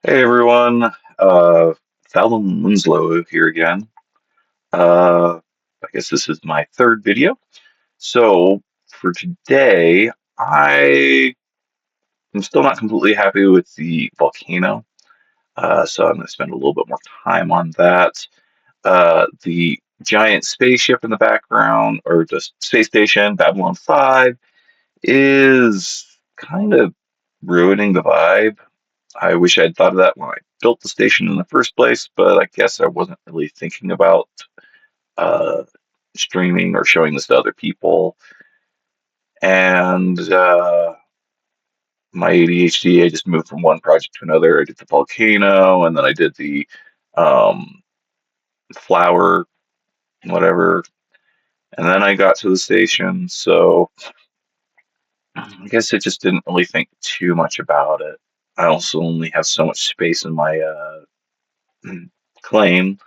Hey everyone, Fallon Winslow here again. I guess this is my third video. So for today, I am still not completely happy with the volcano. So I'm going to spend a little bit more time on that. The giant spaceship in the background, or the space station, Babylon 5, is kind of ruining the vibe. I wish I'd thought of that when I built the station in the first place, but I guess I wasn't really thinking about uh, streaming or showing this to other people. And my ADHD, I just moved from one project to another. I did the volcano, and then I did the um, flower, whatever, and then I got to the station. So I guess I just didn't really think too much about it. I also only have so much space in my claim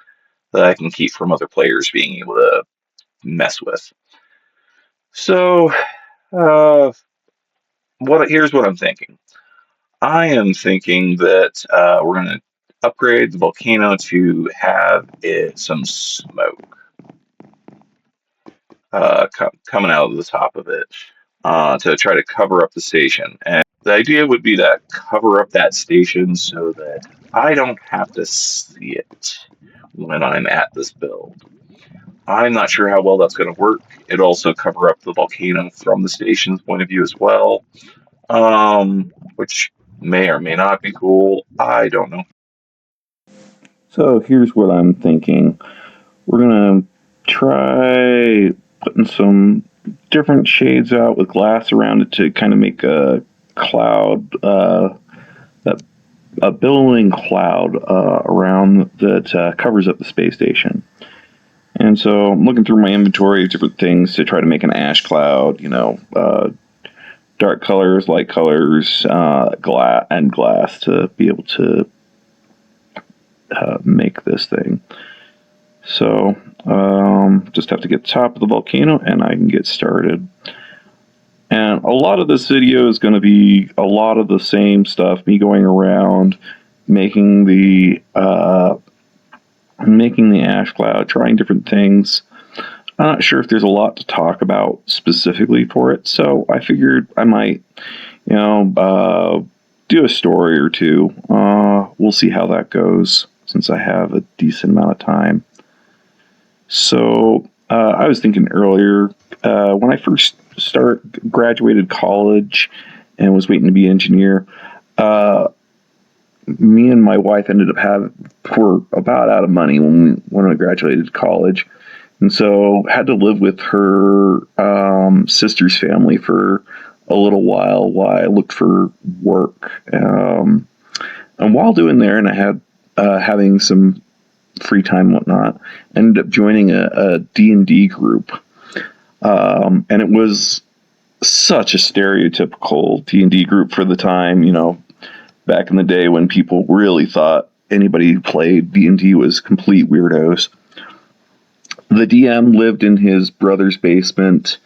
that I can keep from other players being able to mess with. So, uh, here's what I'm thinking. I am thinking that we're going to upgrade the volcano to have some smoke coming out of the top of it to try to cover up the station. And the idea would be to cover up that station so that I don't have to see it when I'm at this build. I'm not sure how well that's going to work. It also cover up the volcano from the station's point of view as well, which may or may not be cool. I don't know. So here's what I'm thinking. We're gonna try putting some different shades out with glass around it to kind of make a cloud, a, a billowing cloud around that covers up the space station. And so I'm looking through my inventory of different things to try to make an ash cloud. Dark colors, light colors, glass to be able to make this thing. So just have to get top of the volcano and I can get started. And a lot of this video is going to be a lot of the same stuff, me going around making the ash cloud, trying different things. I'm not sure if there's a lot to talk about specifically for it, so I figured I might, do a story or two. We'll see how that goes since I have a decent amount of time. So I was thinking earlier when I first graduated college and was waiting to be an engineer. Me and my wife ended up were about out of money when I graduated college, and so had to live with her sister's family for a little while I looked for work. And while doing there, and I had having some free time and whatnot, ended up joining a D&D group. And it was such a stereotypical D&D group for the time, back in the day when people really thought anybody who played D&D was complete weirdos. The DM lived in his brother's basement.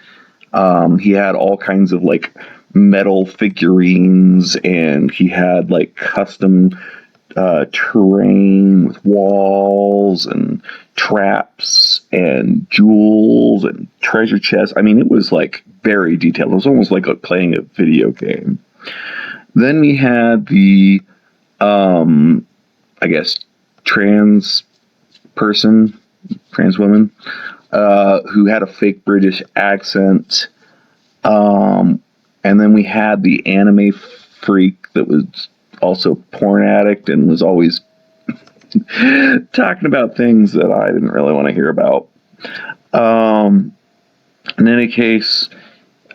He had all kinds of like metal figurines, and he had like custom terrain with walls and traps and jewels and treasure chests. I mean, it was like very detailed. It was almost like playing a video game. Then we had the, I guess, trans person, trans woman, who had a fake British accent. And then we had the anime freak that was also porn addict and was always talking about things that I didn't really want to hear about. In any case,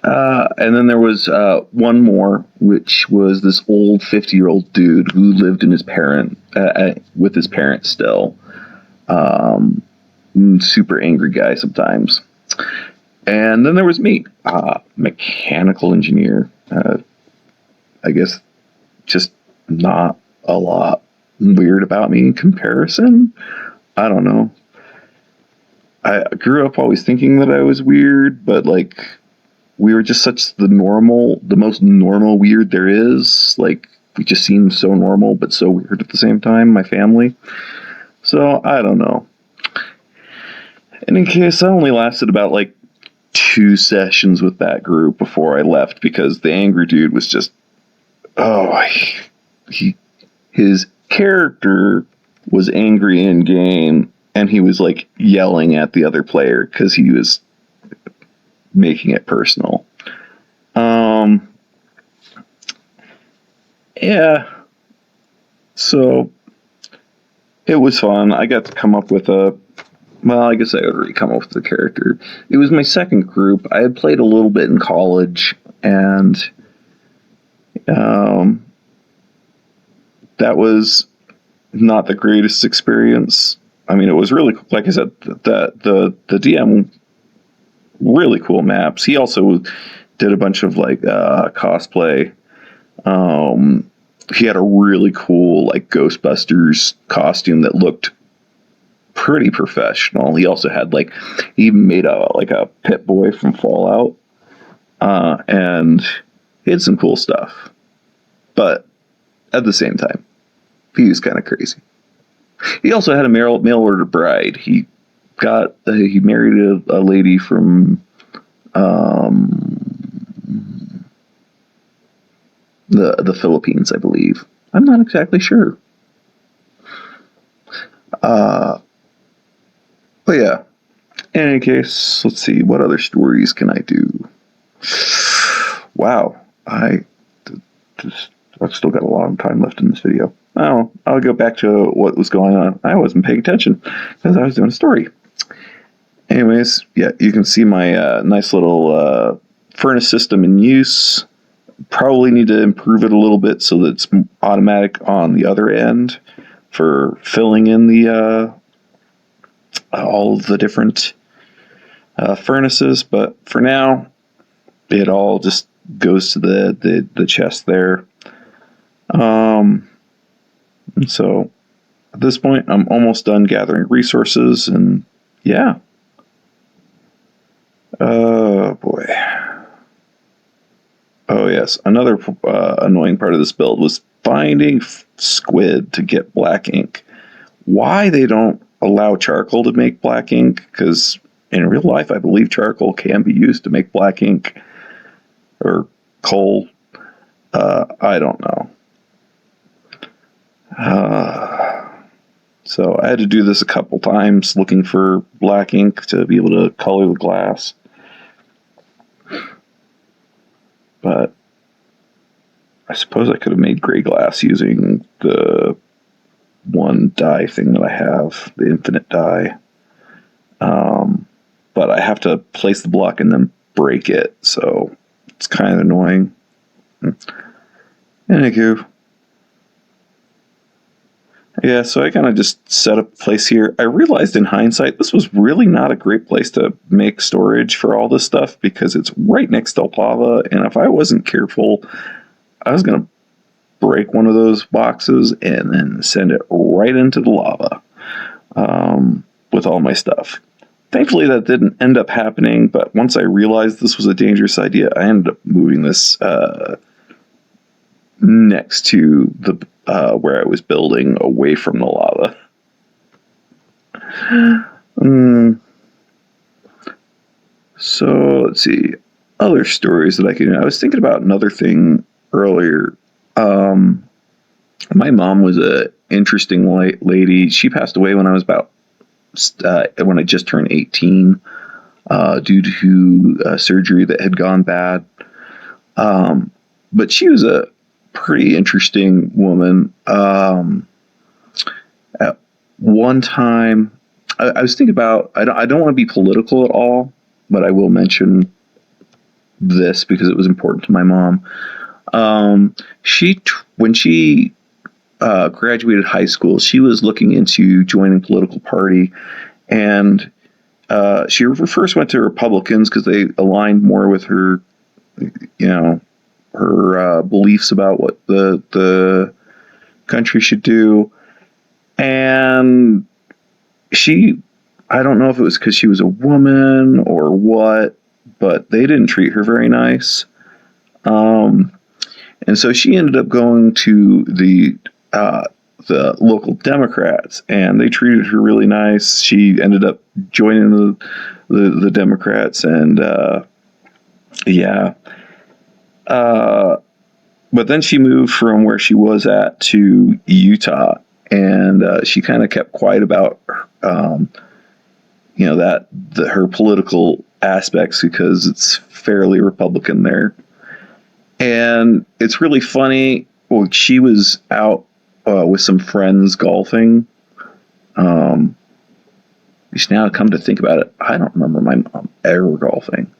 and then there was one more, which was this old 50-year-old dude who lived in with his parents still. Super angry guy sometimes. And then there was me, mechanical engineer. I guess just not a lot weird about me in comparison. I don't know. I grew up always thinking that I was weird, but like we were just such the most normal weird there is. Like we just seemed so normal but so weird at the same time, my family. So I don't know. And in case, I only lasted about like 2 sessions with that group before I left because the angry dude was just, oh, his character was angry in game, and he was like yelling at the other player because he was making it personal. Yeah, so it was fun. I got to come up with a, well, I guess I had already come up with the character. It was my second group. I had played a little bit in college, and um, that was not the greatest experience. I mean, it was really, like I said, the DM, really cool maps. He also did a bunch of like cosplay. He had a really cool like Ghostbusters costume that looked pretty professional. He also had like, he made a Pit Boy from Fallout, and he had some cool stuff. But at the same time, he was kind of crazy. He also had a mail order bride. He married a lady from the Philippines, I believe. I'm not exactly sure. Uh, but yeah. In any case, let's see, what other stories can I do? Wow, I've still got a long time left in this video. Oh, I'll go back to what was going on. I wasn't paying attention because I was doing a story. Anyways, yeah, you can see my nice little furnace system in use. Probably need to improve it a little bit so that it's automatic on the other end for filling in the all the different furnaces. But for now, it all just goes to the chest there. And so at this point, I'm almost done gathering resources, and yeah. Oh boy. Oh yes, another annoying part of this build was finding squid to get black ink. Why they don't allow charcoal to make black ink? Because in real life, I believe charcoal can be used to make black ink, or coal. I don't know. So I had to do this a couple times, looking for black ink to be able to color the glass. But I suppose I could have made gray glass using the one dye thing that I have, the infinite dye. But I have to place the block and then break it, so it's kind of annoying. Anywho. Yeah, so I kind of just set up a place here. I realized in hindsight, this was really not a great place to make storage for all this stuff because it's right next to lava, and if I wasn't careful, I was going to break one of those boxes and then send it right into the lava with all my stuff. Thankfully, that didn't end up happening, but once I realized this was a dangerous idea, I ended up moving this next to the where I was building, away from the lava. So let's see, other stories that I can. I was thinking about another thing earlier. My mom was a interesting lady. She passed away when I was about when I just turned 18 due to surgery that had gone bad. But she was a pretty interesting woman. At one time, I was thinking about, I don't want to be political at all, but I will mention this because it was important to my mom. When she graduated high school, she was looking into joining a political party, and she first went to Republicans because they aligned more with her, her beliefs about what the country should do. And I don't know if it was because she was a woman or what, but they didn't treat her very nice. And And so she ended up going to the local Democrats, and they treated her really nice. She ended up joining the Democrats, and yeah. Uh, but then she moved from where she was at to Utah, and she kind of kept quiet about um, her political aspects because it's fairly Republican there. And it's really funny. Well, she was out with some friends golfing. Um, now come to think about it, I don't remember my mom ever golfing,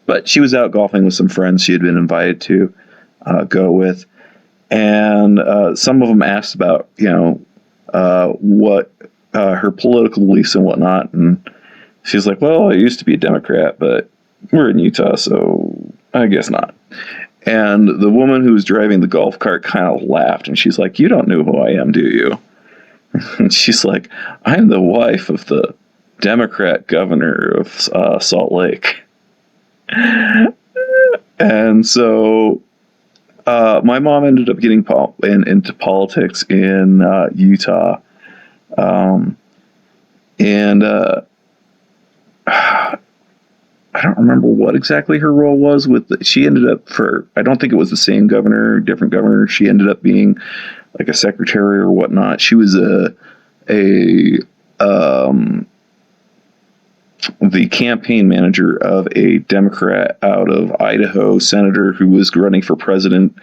but she was out golfing with some friends she had been invited to go with, and some of them asked about what her political beliefs and whatnot, and she's like, "Well, I used to be a Democrat, but we're in Utah, so I guess not." And the woman who was driving the golf cart kind of laughed, and she's like, "You don't know who I am, do you?" And she's like, "I'm the wife of the Democrat governor of Salt Lake." And so my mom ended up getting into politics in Utah. Um, and I don't remember what exactly her role was she ended up I don't think it was the same governor, different governor. She ended up being like a secretary or whatnot. She was a the campaign manager of a Democrat out of Idaho senator who was running for president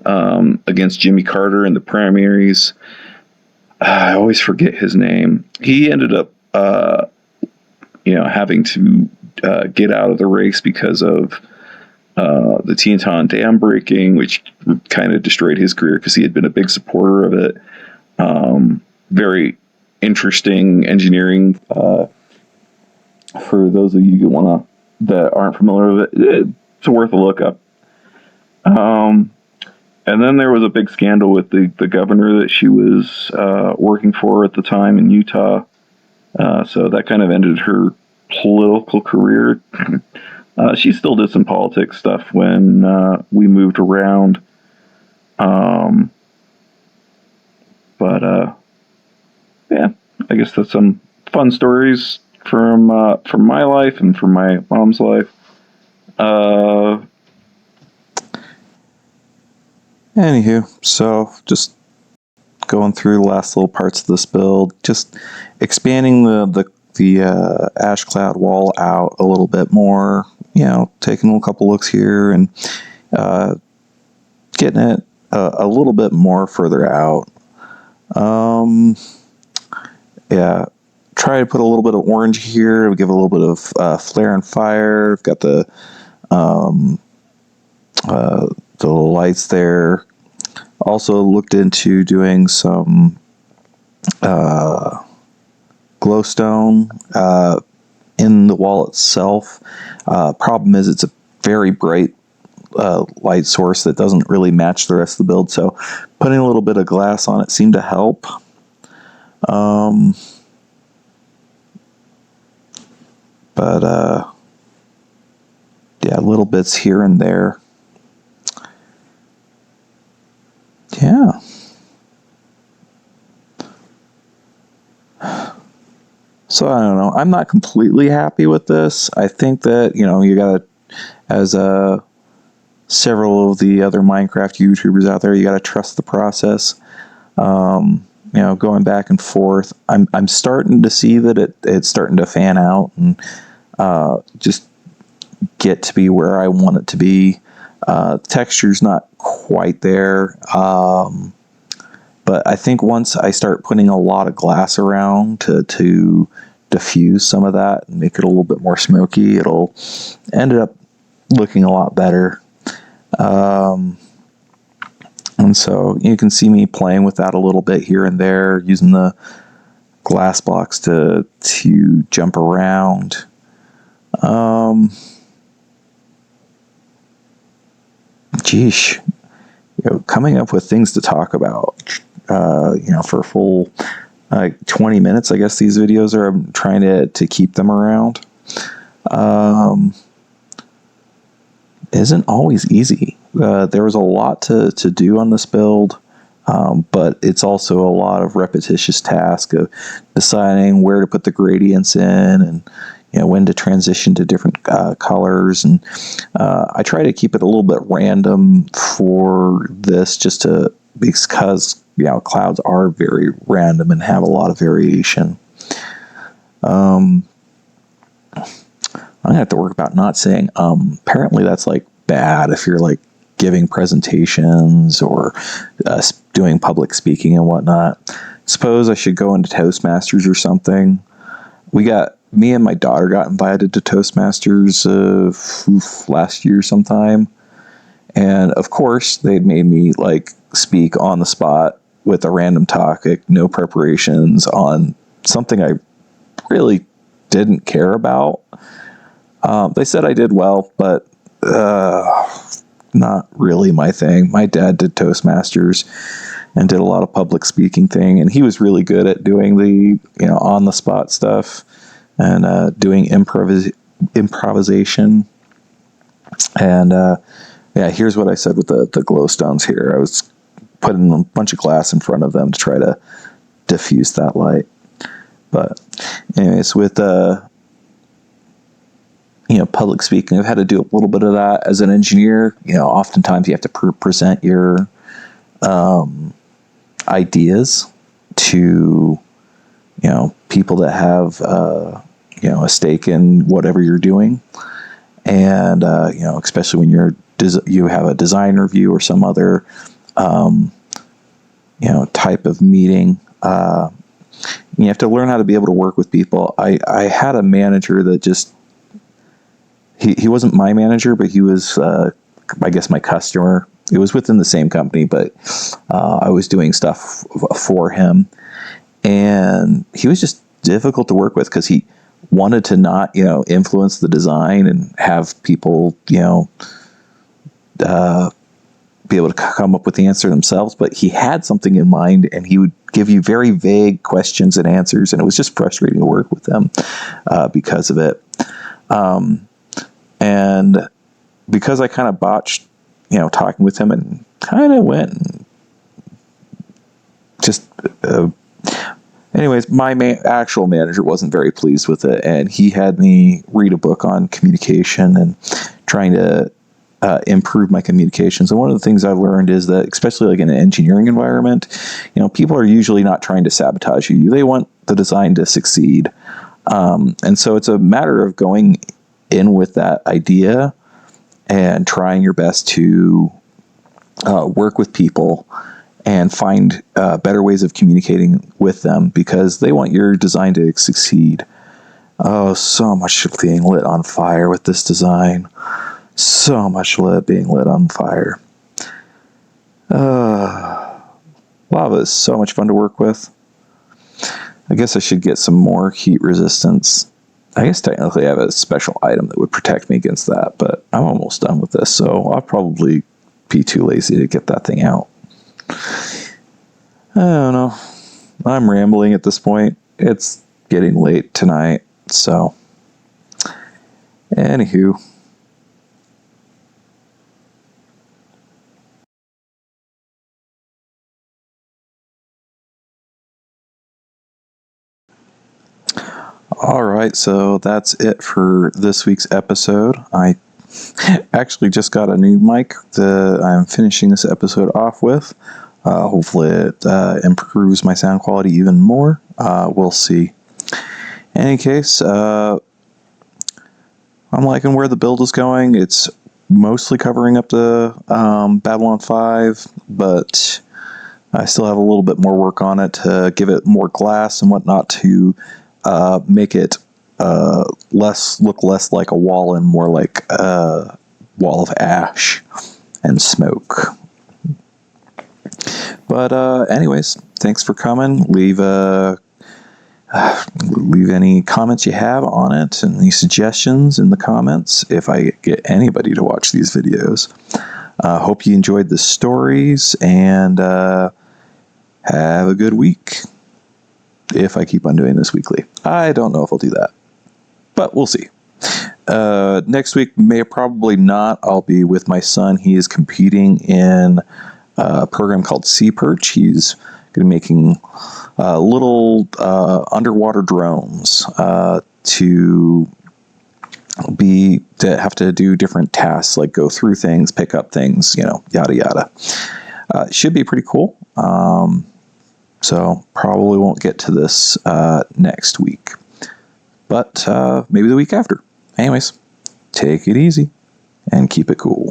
against Jimmy Carter in the primaries. I always forget his name. He ended up, having to get out of the race because of the Teton Dam breaking, which kind of destroyed his career because he had been a big supporter of it. Very interesting engineering. For those of you that aren't familiar with it, it's worth a look up. And then there was a big scandal with the governor that she was working for at the time in Utah. So that kind of ended her political career. She still did some politics stuff when we moved around. But yeah, I guess that's some fun stories from my life and from my mom's life. Anywho, so just going through the last little parts of this build, just expanding the ash cloud wall out a little bit more. Taking a couple looks here and getting it a little bit more further out. Yeah, try to put a little bit of orange here. Give a little bit of flare and fire. I've got the lights there. Also looked into doing some glowstone in the wall itself. Problem is it's a very bright light source that doesn't really match the rest of the build, so putting a little bit of glass on it seemed to help. But yeah, little bits here and there. Yeah. So I don't know. I'm not completely happy with this. I think that, you gotta, as several of the other Minecraft YouTubers out there, you gotta trust the process. Going back and forth. I'm starting to see that it's starting to fan out and just get to be where I want it to be. Texture's not quite there. But I think once I start putting a lot of glass around to diffuse some of that and make it a little bit more smoky, it'll end up looking a lot better. And so you can see me playing with that a little bit here and there, using the glass blocks to jump around. Geesh. Coming up with things to talk about, for a full 20 minutes, I guess these videos are. I'm trying to keep them around. Isn't always easy. There was a lot to do on this build, but it's also a lot of repetitious task of deciding where to put the gradients in, and when to transition to different colors. And I try to keep it a little bit random for this, just to because clouds are very random and have a lot of variation. I'm gonna have to work about not saying apparently that's like bad if you're like giving presentations or doing public speaking and whatnot. Suppose I should go into Toastmasters or something. Me and my daughter got invited to Toastmasters last year sometime, and of course they made me like speak on the spot with a random topic, no preparations, on something I really didn't care about. They said I did well, but not really my thing. My dad did Toastmasters and did a lot of public speaking thing, and he was really good at doing the on the spot stuff and doing improvisation. And yeah, here's what I said with the glow stones here. I was putting a bunch of glass in front of them to try to diffuse that light. But anyways, with public speaking, I've had to do a little bit of that as an engineer. Oftentimes you have to present your ideas to people that have a stake in whatever you're doing, and especially when you have a design review or some other type of meeting. You have to learn how to be able to work with people. I had a manager that just he wasn't my manager, but he was I guess my customer. It was within the same company, but I was doing stuff for him, and he was just difficult to work with because he wanted to not influence the design and have people be able to come up with the answer themselves, but he had something in mind, and he would give you very vague questions and answers, and it was just frustrating to work with them because of it. And because I kind of botched, talking with him, and kind of went and just. Anyways, my actual manager wasn't very pleased with it, and he had me read a book on communication and trying to improve my communications. And one of the things I learned is that, especially like in an engineering environment, people are usually not trying to sabotage you. They want the design to succeed. And so it's a matter of going in with that idea and trying your best to work with people and find better ways of communicating with them, because they want your design to succeed. Oh, so much being lit on fire with this design. So much being lit on fire. Lava is so much fun to work with. I guess I should get some more heat resistance. I guess technically I have a special item that would protect me against that, but I'm almost done with this, so I'll probably be too lazy to get that thing out. I don't know. I'm rambling at this point. It's getting late tonight, so. Anywho. All right, so that's it for this week's episode. I actually just got a new mic that I'm finishing this episode off with. Hopefully it improves my sound quality even more. We'll see. In any case, I'm liking where the build is going. It's mostly covering up to Babylon 5, but I still have a little bit more work on it to give it more glass and whatnot to make it look less like a wall and more like a wall of ash and smoke. But anyways, thanks for coming. Leave any comments you have on it and any suggestions in the comments if I get anybody to watch these videos. Hope you enjoyed the stories, and have a good week. If I keep on doing this weekly. I don't know if I'll do that, but we'll see. Next week, may probably not. I'll be with my son. He is competing in a program called Sea Perch. He's going to be making little underwater drones to have to do different tasks, like go through things, pick up things, yada yada. Should be pretty cool. So probably won't get to this next week, but maybe the week after. Anyways, take it easy and keep it cool.